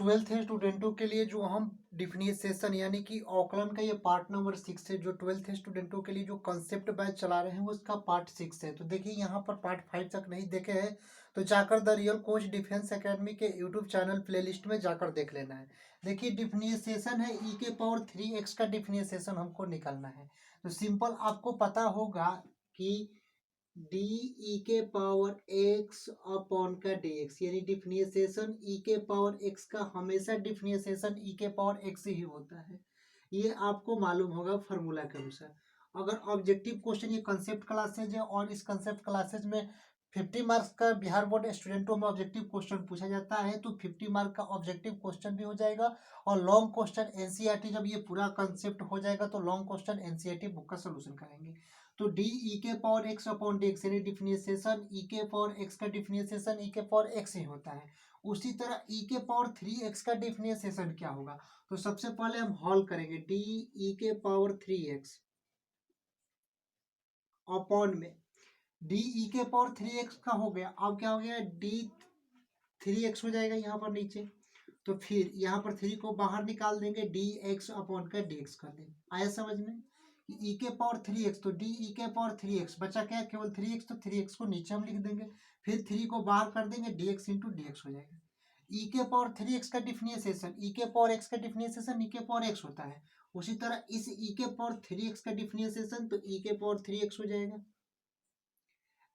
Twelfth स्टूडेंटों के लिए जो हम डिफरेंशिएशन यानी कि ऑकलन का ये पार्ट नंबर 6 है। जो ट्वेल्थ स्टूडेंटों के लिए जो कंसेप्ट बैच चला रहे हैं वो इसका पार्ट 6 है। तो देखिए यहाँ पर पार्ट 5 तक नहीं देखे हैं तो जाकर the real coach defence academy के यूट्यूब चैनल प्लेलिस्ट में जाकर देख लेना है। देखिए डिफरेंशिएशन है ई के पावर 3x का डिफरेंशिएशन हमको निकालना है। तो सिंपल आपको पता होगा कि डी ई के पावर एक्स अपॉन का डी एक्स यानी डिफरेंशिएशन ई के पावर एक्स का हमेशा डिफरेंशिएशन ई के पावर एक्स ही होता है। ये आपको मालूम होगा फार्मूला के अनुसार। अगर ऑब्जेक्टिव क्वेश्चन ये कंसेप्ट क्लासेज है और इस कंसेप्ट क्लासेज में 50 मार्क्स का बिहार बोर्ड स्टूडेंटों में ऑब्जेक्टिव क्वेश्चन पूछा जाता है तो 50 मार्क का ऑब्जेक्टिव क्वेश्चन भी हो जाएगा और लॉन्ग क्वेश्चन एनसीईआरटी जब ये पूरा कंसेप्ट हो जाएगा तो लॉन्ग क्वेश्चन एनसीईआरटी बुक का सोल्यूशन करेंगे। तो डी ई के power x upon D x यानी डिफरेंशिएशन ई के पावर एक्स का डिफरेंशिएशन ई के पावर एक्स ही होता है। उसी तरह ई के पावर 3x का डिफरेंशिएशन क्या होगा? तो सबसे पहले हम हॉल करेंगे डी ई के पावर 3x अपॉन में डी ई के पावर 3x का हो गया। अब क्या हो गया डी 3x हो जाएगा यहाँ पर नीचे। तो फिर यहाँ पर 3 को बाहर निकाल देंगे डी एक्स अपॉन का डी एक्स कर देंगे। आया समझ में? ई के पावर 3x तो डी ई के पावर 3x बचा क्या केवल 3x तो 3x को नीचे हम लिख देंगे। फिर 3 को बाहर कर देंगे D x into D x हो जाएगा। ई के पावर 3x का डिफरेंशिएशन ई के पावर एक्स का डिफरेंशिएशन ई के पावर एक्स होता है। उसी तरह इस ई के पावर 3x का डिफरेंशिएशन तो ई के पावर 3x हो जाएगा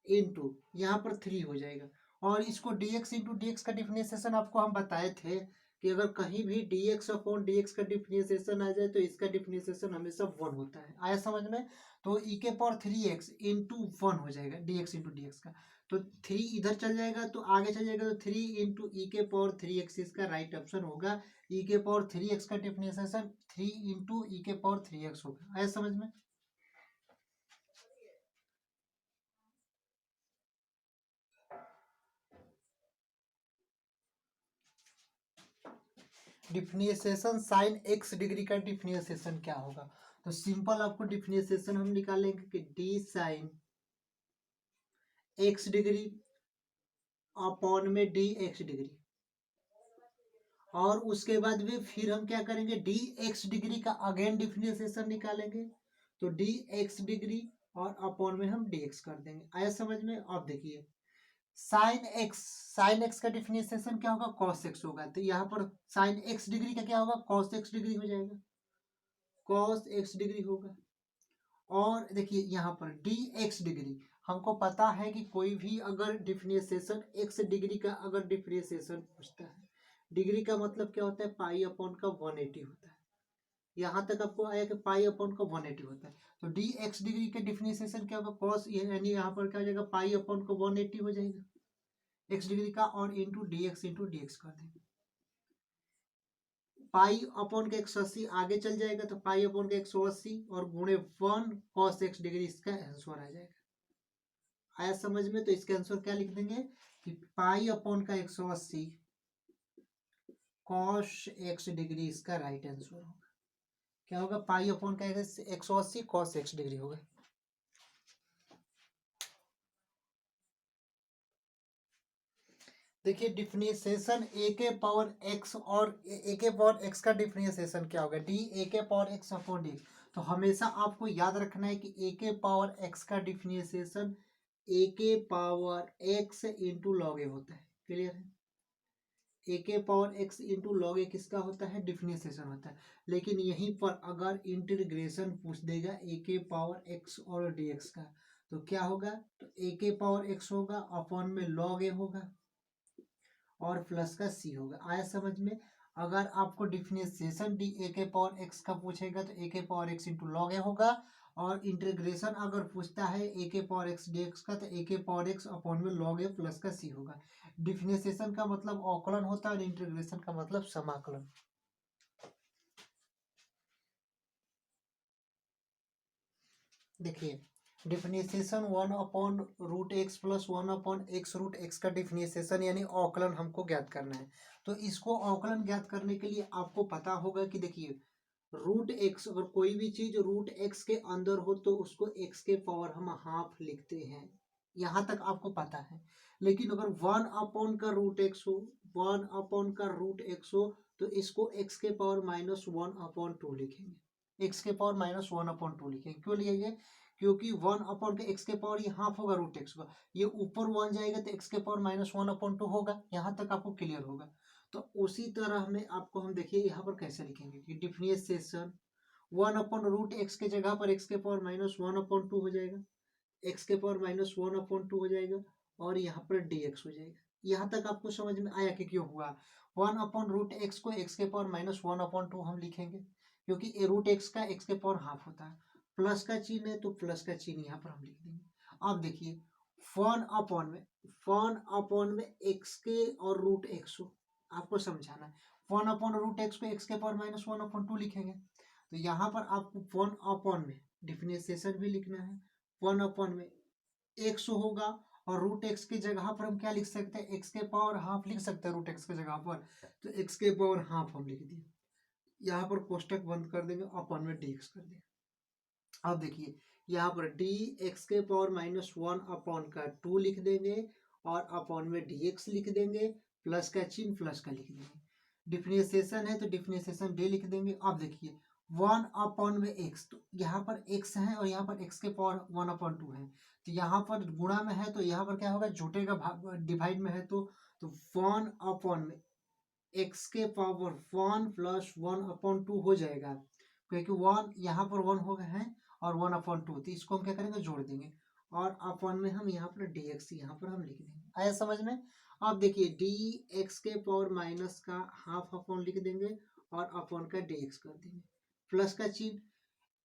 इंटू यहाँ पर 3 हो जाएगा। और इसको dx इंटू डी एक्स का डिफरेंशिएशन आपको हम बताए थे कि अगर कहीं भी dx अपॉन dx का डिफरेंशिएशन आ जाए तो इसका डिफरेंशिएशन हमेशा 1 होता है। आया समझ में? तो ई के पावर 3x इंटू 1 हो जाएगा dx इंटू डी एक्स का। तो 3 इधर चल जाएगा तो आगे चल जाएगा तो 3 इंटू ई के पावर 3x इसका राइट ऑप्शन होगा। ई के पावर 3x का डिफरेंशिएशन 3 इंटू ई के पावर 3x होगा। आया समझ में? डिफरेंशिएशन साइन एक्स डिग्री का डिफरेंशिएशन क्या होगा? तो सिंपल आपको डिफरेंशिएशन हम निकालेंगे कि D sine x degree upon में डी एक्स डिग्री और उसके बाद भी फिर हम क्या करेंगे डी एक्स डिग्री का अगेन डिफरेंशिएशन निकालेंगे। तो डी एक्स डिग्री और अपॉन में हम डी एक्स कर देंगे। आया समझ में? अब देखिए साइन एक्स का डिफरेंशिएशन क्या होगा कॉस एक्स होगा। तो यहाँ पर साइन एक्स डिग्री का क्या होगा कॉस एक्स डिग्री हो जाएगा। कॉस एक्स डिग्री होगा। और देखिए यहाँ पर डी एक्स डिग्री हमको पता है कि कोई भी अगर डिफरेंशिएशन एक्स डिग्री का अगर डिफरेंशिएशन पूछता है डिग्री का मतलब क्या होता है पाई अपॉन का 180 होता है। यहाँ तक आपको आया कि पाई अपॉन का 180 होता है। तो डी एक्स डिग्री के डिफरेंशिएशन क्या होगा कॉस यानी यहाँ पर क्या हो जाएगा पाई अपॉन का 180 हो जाएगा एक्स डिग्री का और इंटू डी एक्स कर देंगे। पाई अपॉन का 180 आगे चल जाएगा तो पाई अपॉन का 180 और गुणे 1 कॉस एक्स डिग्री इसका आंसर आ जाएगा। आया समझ में? तो इसका आंसर क्या लिख देंगे कि पाई अपॉन का 180 कॉस एक्स डिग्री इसका राइट आंसर होगा। क्या होगा पाई अपॉन का 180 कॉस एक्स डिग्री होगा। देखिए डिफरेंशिएशन ए के पावर एक्स और ए के पावर एक्स का डिफरेंशिएशन क्या होगा डी ए के पावर एक्स अपॉन डी। तो हमेशा आपको याद रखना है कि ए के पावर एक्स का डिफरेंशिएशन ए के पावर एक्स इंटू लॉग ए होता है। क्लियर है? ए के पावर एक्स इंटू लॉग ए किसका होता है डिफरेंशिएशन होता है। लेकिन यहीं पर अगर इंटीग्रेशन पूछ देगा ए के पावर एक्स और डी एक्स का तो क्या होगा तो ए के पावर एक्स होगा अपॉन में लॉग ए होगा और प्लस का सी होगा। आया समझ में? अगर आपको डिफरेंशिएशन डी ए के पावर एक्स का पूछेगा तो ए के पावर एक्स इंटू लॉग ए होगा और इंटीग्रेशन अगर पूछता है ए के पावर एक्स डी एक्स का तो ए के पावर एक्स अपॉन में लॉग ए प्लस का सी होगा। डिफरेंशिएशन का मतलब अवकलन होता है और इंटीग्रेशन का मतलब समाकलन। देखिए differentiation 1 upon root x plus 1 upon x root x का डिफरेंशिएशन यानी अवकलन हमको ज्ञात करना है। तो इसको अवकलन ज्ञात करने के लिए आपको पता होगा कि देखिए रूट एक्स अगर कोई भी चीज रूट एक्स के अंदर हो तो उसको एक्स के पावर हम हाफ लिखते हैं। यहाँ तक आपको पता है। लेकिन अगर 1/√x हो, 1/√x हो, तो इसको x के पावर -1/2 लिखेंगे, x के पावर -1/2 लिखेंगे। क्यों लिखेंगे? क्योंकि 1/x के पावर ये हाफ होगा √x का, ये ऊपर 1 जाएगा तो x के पावर -1/2 होगा। यहाँ तक आपको क्लियर होगा। तो उसी तरह में आपको हम देखिए यहाँ पर कैसे लिखेंगे कि डिफरेंशिएशन 1/√x के जगह पर x के पावर -1/2 हो जाएगा, x के पावर -1/2 हो जाएगा, और यहाँ पर dx हो जाएगा। यहाँ तक आपको समझ में आया कि क्यों हुआ? 1/√x को x के पावर -1/2 हम लिखेंगे, क्योंकि √x का x के पावर हाफ होता है। प्लस का चिन्ह है तो प्लस का चिन्ह यहाँ पर हम लिख देंगे। अब देखिए 1/में x के और √x हो, आपको समझाना है। 1/√x को x के पावर -1/2 लिखेंगे, तो यहाँ पर आपको 1/ में डिफरेंशिएशन भी लिखना है। 1/ में x होगा, और √x की जगह पर हम क्या लिख सकते हैं? x के पावर हाफ लिख सकते हैं √x की जगह पर, तो x के पावर हाफ हम लिख दिए। यहाँ पर कोष्टक बंद कर देंगे, अपन में dx कर देंगे। अब देखिए यहाँ पर dx के पावर -1/2 लिख देंगे, और अपन में dx लिख देंगे, प्लस का चिन्ह प्लस का लिख देंगे। डिफरेंशिएशन है तो डिफरेंशिएशन d लिख देंगे। अब देखिए 1/ में x, तो यहाँ पर x है और यहाँ पर x के पावर 1/2 है, तो यहाँ पर गुणा में है तो यहाँ पर क्या होगा? जुटेगा, भाग डिवाइड में है तो 1/ में x के पावर 1 + 1/2 हो जाएगा, क्योंकि 1 यहाँ पर 1 हो गए हैं और 1/2, तो इसको हम क्या करेंगे? जोड़ देंगे, और अपन में हम यहाँ पर dx यहाँ पर हम लिख देंगे। आया समझ में? अब देखिए dx के पावर माइनस का हाफ अपन लिख देंगे, और अपन का dx कर देंगे, प्लस का चिन्ह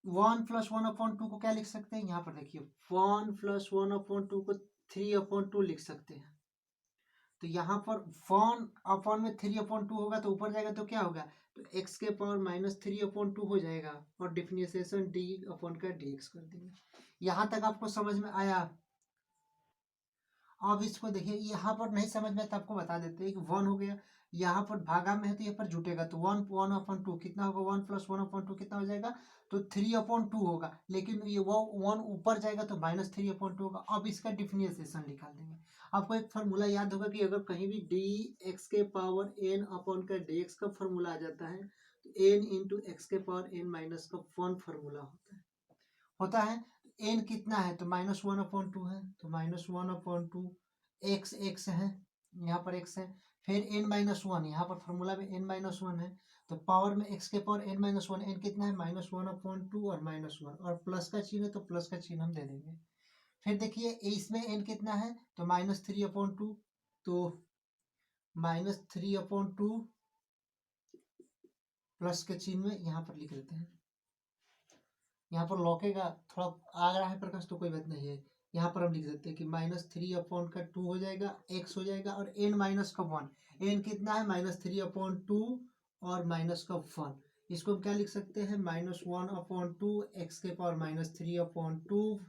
1 + 1/2 को क्या लिख सकते हैं? यहाँ पर देखिए 1 + 1/2 को 3/2 लिख सकते हैं। तो यहाँ पर 1/ में 3/2 होगा तो ऊपर जाएगा तो क्या होगा? तो x के पावर -3/2 हो जाएगा, और डिफरेंशिएशन d अपन का dx कर देंगे। यहाँ तक आपको समझ में आया? अब इसको देखिए, यहाँ पर नहीं समझ में तो आपको बता देते हैं कि 1 हो गया, यहाँ पर भागा में है तो यहाँ पर जुटेगा, तो 1/2 कितना होगा? 1 + 1/2 कितना हो जाएगा? तो 3/2 होगा, लेकिन ये वो 1 ऊपर जाएगा तो -3/2 होगा। अब इसका डिफरेंशिएशन निकाल देंगे। आपको एक फार्मूला याद होगा कि अगर कहीं भी dx के पावर n अपन का dx का फार्मूला आ जाता है, तो n × x के पावर n - का 1 फार्मूला होता है। n कितना है? तो -1/2 है, तो -1/2 x है, यहाँ पर x है, फिर n-1, यहाँ पर फॉर्मूला में n-1 है, तो पावर में x के पावर n-1, n कितना है? -1/2 और -1, और प्लस का चिन्ह है तो प्लस का चिन्ह हम दे देंगे। फिर देखिए इसमें n कितना है? तो -3/2, तो -3/2 प्लस के चिन्ह में यहाँ पर लिख देते हैं। यहाँ पर लौकेगा, थोड़ा आ रहा है प्रकाश तो कोई बात नहीं है, यहाँ पर हम लिख देते हैं कि -3/2 हो जाएगा, x हो जाएगा, और n-1, n कितना है? -3/2 और -1, इसको हम क्या लिख सकते हैं? -1/2 x के पावर -3/2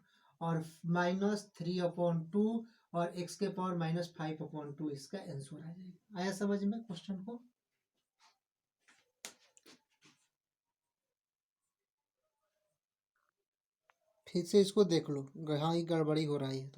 और -3/2 और x के पावर -5/2, इसका आंसर आ जाएगा। आया समझ में क्वेश्चन को? फिर से इसको देख लो, हाँ ये गड़बड़ी हो रही है।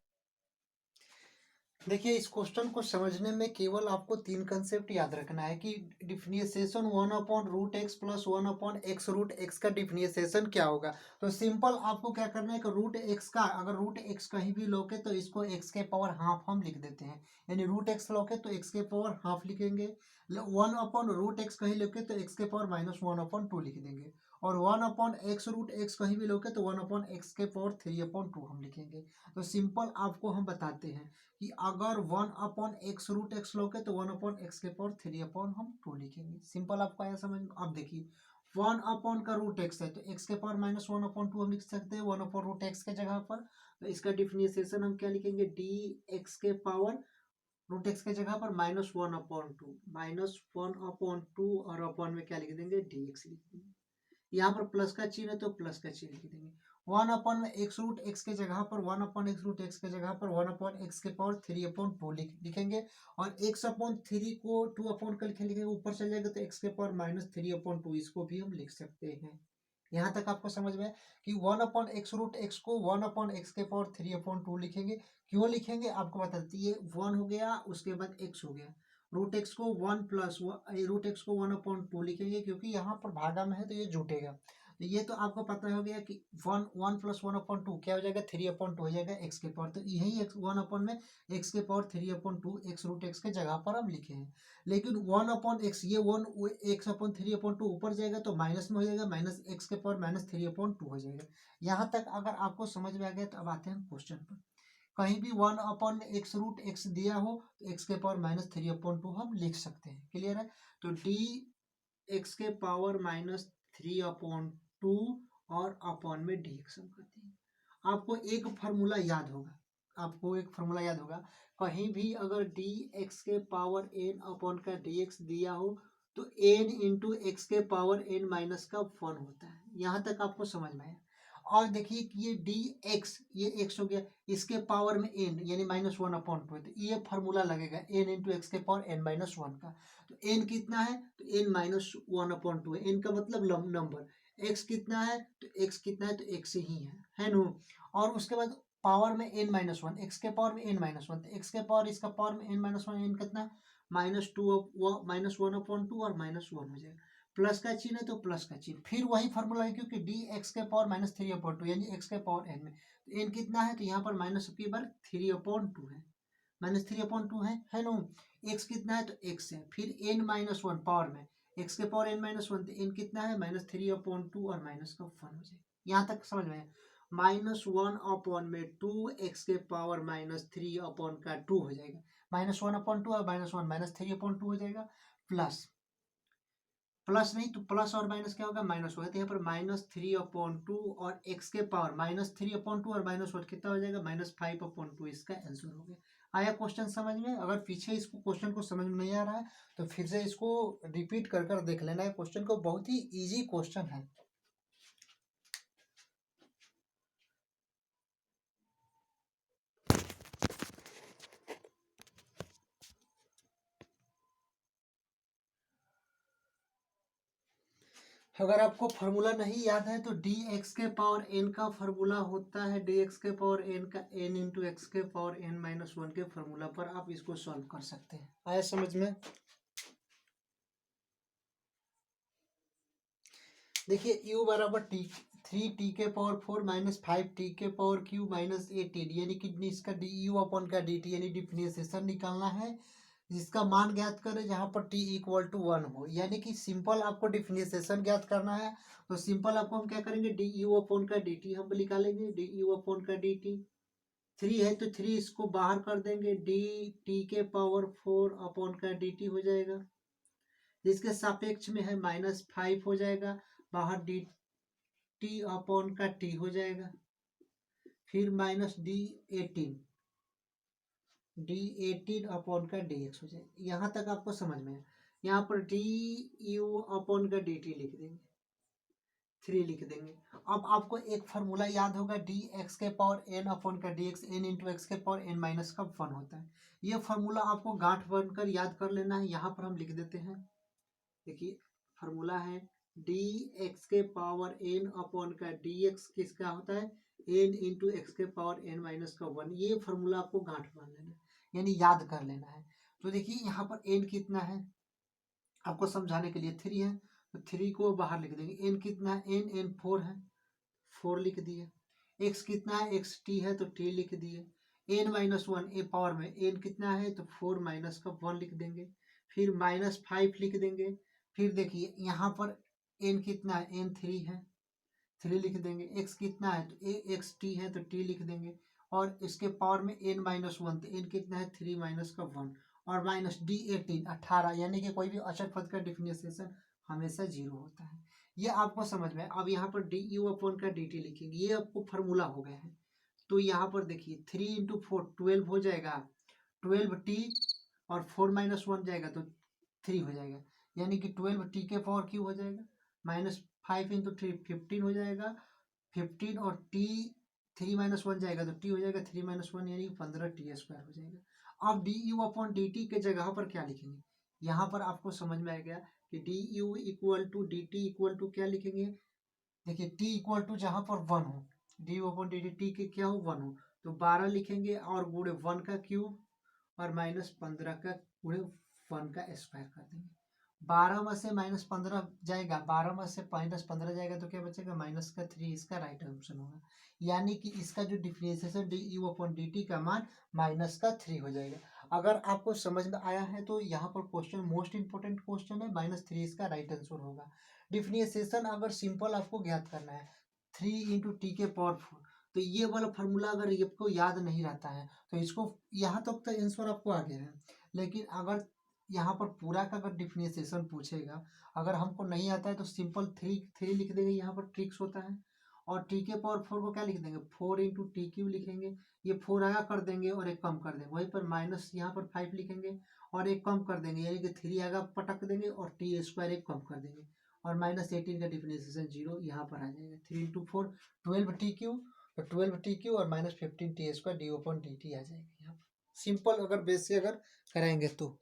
देखिए इस क्वेश्चन को समझने में केवल आपको 3 कंसेप्ट याद रखना है कि डिफरेंशिएशन 1/√x + 1/x√x का डिफरेंशिएशन क्या होगा। तो सिंपल आपको क्या करना है कि √x का, अगर √x कहीं भी लोगे तो इसको x के पावर हाफ हम लिख देते हैं, यानी √x लोगे तो x के पावर हाफ लिखेंगे, 1/√x कहीं लोगे तो x के पावर -1/2 लिख देंगे, और 1/x√x कहीं भी लोगे तो 1/x के पावर 3/2 हम लिखेंगे। तो सिंपल आपको हम बताते हैं कि अगर 1/x√x लोगे तो 1/x के पावर 3/2 लिखेंगे। सिंपल आपको आया समझ में? अब देखिए 1 का √x है तो x के पावर -1/2 हम लिख सकते हैं 1/√x के जगह पर, तो इसका डिफरेंशिएशन हम क्या लिखेंगे? dx के पावर √x के जगह पर -1/2, -1/2, और अपन में क्या लिख देंगे? dx लिख देंगे। यहाँ पर प्लस का चिन्ह है तो प्लस का चिन्ह लिख देंगे। 1/x√x के जगह पर 1/x√x के जगह पर 1/x के पावर 3/2 लिखेंगे, और x/3 को 2 का लिखेंगे, ऊपर चल जाएगा तो x के पावर -3/2, इसको भी हम लिख सकते हैं। यहाँ तक आपको समझ में है कि 1/x रूट एक्स को 1/x के पावर 3/2 लिखेंगे। क्यों लिखेंगे आपको बता देते, ये 1 हो गया, उसके बाद x हो गया, रूट एक्स को 1 प्लस रूट एक्स को 1/2 लिखेंगे, क्योंकि यहाँ पर भागा में है तो ये जुटेगा। तो ये तो आपको पता हो गया कि 1 प्लस 1/2 क्या हो जाएगा, 3/2 हो जाएगा एक्स के पावर। तो यही एक्स 1 में एक्स के पावर 3/2 एक्स रूट एक्स के जगह पर हम लिखे हैं। लेकिन 1/x, ये 1 x/3/2 ऊपर जाएगा तो माइनस में हो जाएगा, माइनस एक्स के पावर -3/2 हो जाएगा। यहाँ तक अगर आपको समझ में आ गया तो अब आते हैं क्वेश्चन पर। कहीं भी 1/x रूट एक्स दिया हो तो एक्स के पावर -3/2 हम लिख सकते हैं। क्लियर है? तो डी एक्स के पावर -3/2 और अपॉन में डी एक्स हम करते हैं। आपको एक फार्मूला याद होगा, आपको एक फार्मूला याद होगा, कहीं भी अगर डी एक्स के पावर एन अपॉन का डी एक्स दिया हो तो एन इंटू एक्स के पावर एन माइनस का 1 होता है। यहाँ तक आपको समझ में आया? और देखिए कि ये डी एक्स, ये एक्स हो गया, इसके पावर में एन यानी -1/2, तो ये फार्मूला लगेगा एन इंटू एक्स के पावर एन -1 का। तो एन कितना है, तो एन -1/2 है, एन का मतलब नंबर, एक्स कितना है तो एक्स कितना है तो एक्स ही है नो। और उसके बाद पावर में n-1, एक्स के पावर में n-1, तो एक्स के पावर इसका पावर में n-1, एन कितना -2 -1/2 और -1 हो जाएगा। प्लस का चिन्ह है तो प्लस का चिन्ह, फिर वही फॉर्मूला है, क्योंकि डी एक्स के पावर -3/2 यानी एक्स के पावर एन में, तो एन कितना है तो यहाँ पर माइनस की बार 3/2 है, -3/2 है नो। एक्स कितना है तो एक्स है, फिर n-1 पावर में एक्स के पावर n-1, तो एन कितना है -3/2 और माइनस का 1 हो जाएगा। यहाँ तक समझ में? -1/में 2 एक्स के पावर -3 का 2 हो जाएगा, -1/2 और -1 -3/2 हो जाएगा, प्लस प्लस नहीं तो प्लस और माइनस क्या होगा, माइनस होगा, तो यहाँ पर -3/2 और एक्स के पावर -3/2 और -1 कितना हो जाएगा, -5/2, इसका आंसर हो गया। आया क्वेश्चन समझ में? अगर पीछे इसको क्वेश्चन को समझ में नहीं आ रहा है तो फिर से इसको रिपीट कर कर देख लेना है, क्वेश्चन को बहुत ही इजी क्वेश्चन है। अगर आपको फार्मूला नहीं याद है तो डी एक्स के पावर एन का फार्मूला होता है डी एक्स के पावर एन का एन इंटू एक्स के पावर एन -1 के फार्मूला पर आप इसको सॉल्व कर सकते हैं। आया समझ में? देखिए u बराबर टी 3t के पावर 4 -5t के पावर क्यू -18, यानी कि इसका डी यू अपॉन का डी टी यानी डिफरेंशिएशन निकालना है, जिसका मान ज्ञात करें जहां पर t = 1 हो, यानी कि सिंपल आपको डिफरेंशिएशन ज्ञात करना है। तो सिंपल आपको हम क्या करेंगे, डी यू अपॉन का डी टी हम निकालेंगे, डी यू अपॉन का डी टी 3 है तो 3 इसको बाहर कर देंगे, डी टी के पावर 4 अपॉन का डी टी हो जाएगा, जिसके सापेक्ष में है -5 हो जाएगा, बाहर डी टी अपॉन का टी हो जाएगा, फिर -डी18 अपॉन का डी एक्स हो जाएगा। यहाँ तक आपको समझ में है? यहाँ पर डी यू अपॉन का डी टी लिख देंगे, 3 लिख देंगे। अब आपको एक फार्मूला याद होगा, डी एक्स के पावर एन अपॉन का d x, n into x के पावर एन माइनस का 1 होता है। ये फार्मूला आपको गांठ बनकर याद कर लेना है, यहाँ पर हम लिख देते हैं। देखिए फार्मूला है डी एक्स के पावर एन अपॉन का डी एक्स किसका होता है, एन इंटू एक्स के पावर एन माइनस का 1। ये फार्मूला आपको गांठ बांध लेना है, यानी याद कर लेना है। तो देखिए यहाँ पर एन कितना है, आपको समझाने के लिए 3 है तो 3 को बाहर लिख देंगे, एन कितना है, एन 4 है, 4 लिख दिए। एक्स कितना है, एक्स टी है तो टी लिख दिए। n-1 ए पावर में एन कितना है तो 4 माइनस का 1 लिख देंगे, फिर -5 लिख देंगे। फिर देखिए यहाँ पर एन कितना है, एन 3 है, 3 लिख देंगे। एक्स कितना है तो एक्स टी है तो टी लिख देंगे, और इसके पावर में n-1 तो एन कितना है 3 माइनस का 1, और माइनस डी18 यानी कि कोई भी अचर पद का डिफरेंशिएशन हमेशा 0 होता है। ये आपको समझ में। अब यहाँ पर डी यू अपॉन का डी टी लिखेंगे, ये आपको फार्मूला हो गया है। तो यहाँ पर देखिए 3 इंटू 4 12 हो जाएगा, 12t और 4 -1 जाएगा तो 3 हो जाएगा, यानी कि 12t के पावर क्यू हो जाएगा, -5 इंटू 3 15 हो जाएगा, 15 और t 3 -1 जाएगा तो t हो जाएगा 3 -1 यानी 15t² हो जाएगा। अब D you upon D T के जगह पर क्या लिखेंगे, यहाँ पर आपको समझ में आ गया कि d u equal to d t equal to क्या लिखेंगे, देखिए टी इक्वल टू जहाँ पर वन हो, D upon D T T के क्या हो, वन हो, तो 12 लिखेंगे और गुणे 1 का क्यूब और माइनस 15 का गुणे 1 का स्क्वायर कर देंगे। 12 में से -15 जाएगा, 12 में से -15 जाएगा तो क्या बचेगा, -3। इसका राइट ऑप्शन होगा। यानी कि इसका जो differentiation D you upon D T का मान -3 हो जाएगा। अगर आपको समझ में आया है तो यहाँ पर क्वेश्चन मोस्ट इंपोर्टेंट क्वेश्चन है, -3 इसका राइट आंसर होगा। डिफरेंशिएशन अगर सिंपल आपको ज्ञात करना है, 3 इंटू टी के पावर 4, तो ये वाला फॉर्मूला अगर आपको याद नहीं रहता है तो इसको, यहाँ तक तो आंसर आपको आ गया है। लेकिन अगर यहाँ पर पूरा का अगर डिफरेंशिएशन पूछेगा, अगर हमको नहीं आता है तो सिंपल थ्री थ्री लिख देंगे, यहाँ पर ट्रिक्स होता है। और टी के पावर 4 को क्या लिख देंगे, 4 इंटू टी क्यू लिखेंगे, ये 4 आगा कर देंगे और एक कम कर देंगे, वहीं पर माइनस यहाँ पर 5 लिखेंगे और एक कम कर देंगे, यानी कि 3 आगा पटक देंगे और टी स्क्वायर एक कम कर देंगे और -18 का डिफरेंशिएशन 0 यहाँ पर आ जाएगा। 3 इंटू 4 12 टी क्यू, तो 12 टी क्यू और -15 T square D upon D T आ जाएगी यहाँ पर। सिंपल अगर बेस से अगर कराएंगे तो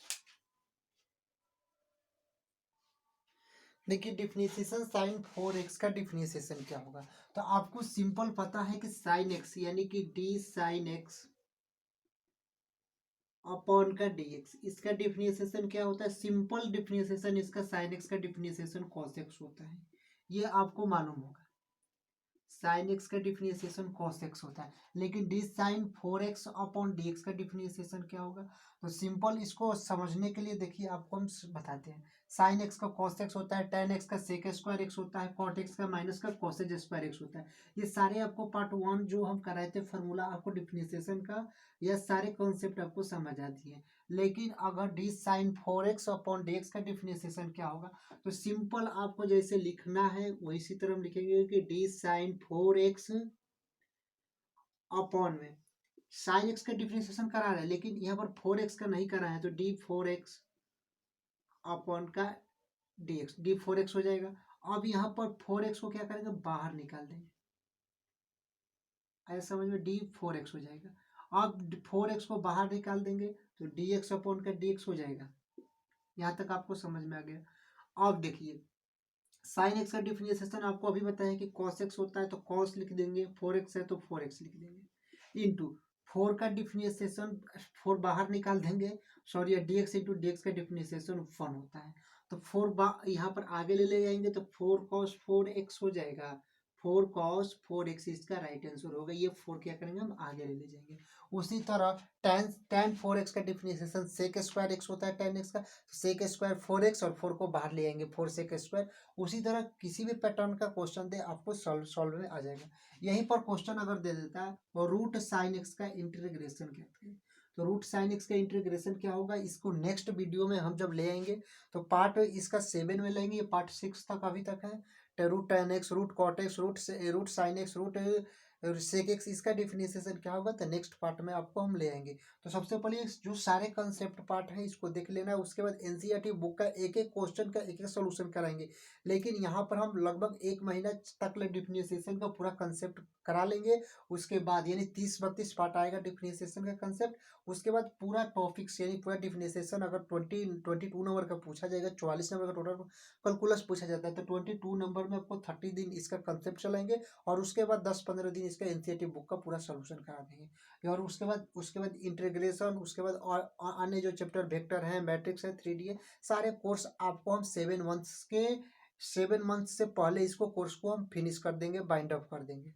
देखिए डिफरेंशिएशन साइन 4x का डिफरेंशिएशन क्या होगा, तो आपको सिंपल पता है कि साइन x यानी कि डी साइन x अपॉन का dx, इसका डिफरेंशिएशन क्या होता है, सिंपल डिफरेंशिएशन इसका साइन x का डिफरेंशिएशन cos x होता है, ये आपको मालूम होगा। साइन एक्स का डिफरेंशिएशन कॉस एक्स होता है, लेकिन D sine 4x upon D x का डिफरेंशिएशन क्या होगा, तो सिंपल इसको समझने के लिए देखिए आपको हम बताते हैं। साइन एक्स का कॉस एक्स होता है, टेन एक्स का सेक स्क्वायर एक्स होता है, कॉट एक्स का माइनस का कॉसेज स्क्वायर एक्स होता है। ये सारे आपको पार्ट 1 जो हम कराए थे फॉर्मूला आपको डिफरेंशिएशन का, यह सारे कॉन्सेप्ट आपको समझ आती है। लेकिन अगर D sine 4x upon D x का डिफरेंशिएशन क्या होगा, तो सिंपल आपको जैसे लिखना है वही सी तरह हम लिखेंगे कि डी साइन 4x अपॉन में साइन एक्स का डिफरेंशिएशन करा रहा है, लेकिन यहाँ पर 4x का नहीं करा है, तो डी 4x अपॉन का डी 4x हो जाएगा। अब यहाँ पर 4x को क्या करेंगे, बाहर निकाल देंगे, ऐसा समझ में, डी 4x हो जाएगा। अब 4x को बाहर निकाल देंगे तो डी एक्स अपॉन का डी एक्स हो जाएगा। यहाँ तक आपको समझ में आ गया। अब देखिए साइन एक्स का डिफरेंशिएशन आपको अभी बताया कि कॉस एक्स होता है तो कॉस लिख देंगे, 4x है तो 4x लिख देंगे, इंटू 4 का डिफरेंशिएशन 4 बाहर निकाल देंगे, sorry D x into D x का डिफरेंशिएशन 1 होता है, तो 4 यहाँ पर आगे ले जाएंगे तो 4 cos 4x हो जाएगा, 4 cos 4x इसका राइट आंसर होगा। ये 4 क्या करेंगे, हम आगे ले जाएंगे। उसी तरह tan 4x का डिफरेंशिएशन सेक स्क्वायर एक्स होता है, tan x का, सेक स्क्वायर 4x और 4 को बाहर ले आएंगे, 4 सेक स्क्वायर। उसी तरह किसी भी पैटर्न का क्वेश्चन दे आपको सॉल्व में आ जाएगा। यहीं पर क्वेश्चन अगर दे देता है और रूट साइन एक्स का इंटीग्रेशन कहते हैं, तो रूट साइन एक्स का इंटीग्रेशन क्या होगा, इसको नेक्स्ट वीडियो में हम जब ले आएंगे तो पार्ट इसका 7 में लेंगे, ये पार्ट 6 तक अभी तक है। Root tan x, root cot x, root sine x, root sec x, इसका डिफरेंशिएशन क्या होगा तो नेक्स्ट पार्ट में आपको हम ले आएंगे। तो सबसे पहले जो सारे कंसेप्ट पार्ट है इसको देख लेना है, उसके बाद एनसीईआरटी बुक का एक एक क्वेश्चन का एक एक सोल्यूशन कराएंगे। लेकिन यहाँ पर हम लगभग 1 महीना तक डिफरेंशिएशन का पूरा कंसेप्ट करा लेंगे। उसके बाद यानी 30-32 पार्ट आएगा डिफरेंशिएशन का कंसेप्ट। उसके बाद पूरा टॉपिक्स यानी पूरा डिफरेंशिएशन अगर 22 नंबर का पूछा जाएगा, 44 नंबर का टोटल कैलकुलस पूछा जाता है, तो 22 नंबर में आपको 30 दिन इसका कंसेप्ट चलाएंगे और उसके बाद 10-15 दिन इसका एनसीईआरटी बुक का पूरा सोल्यूशन करा देंगे। और उसके बाद इंटीग्रेशन, उसके बाद और अन्य जो चैप्टर वेक्टर है, मैट्रिक्स है, 3D है, सारे कोर्स आपको हम 7 मंथ्स से पहले इसको कोर्स को हम फिनिश कर देंगे, बाइंड अप कर देंगे।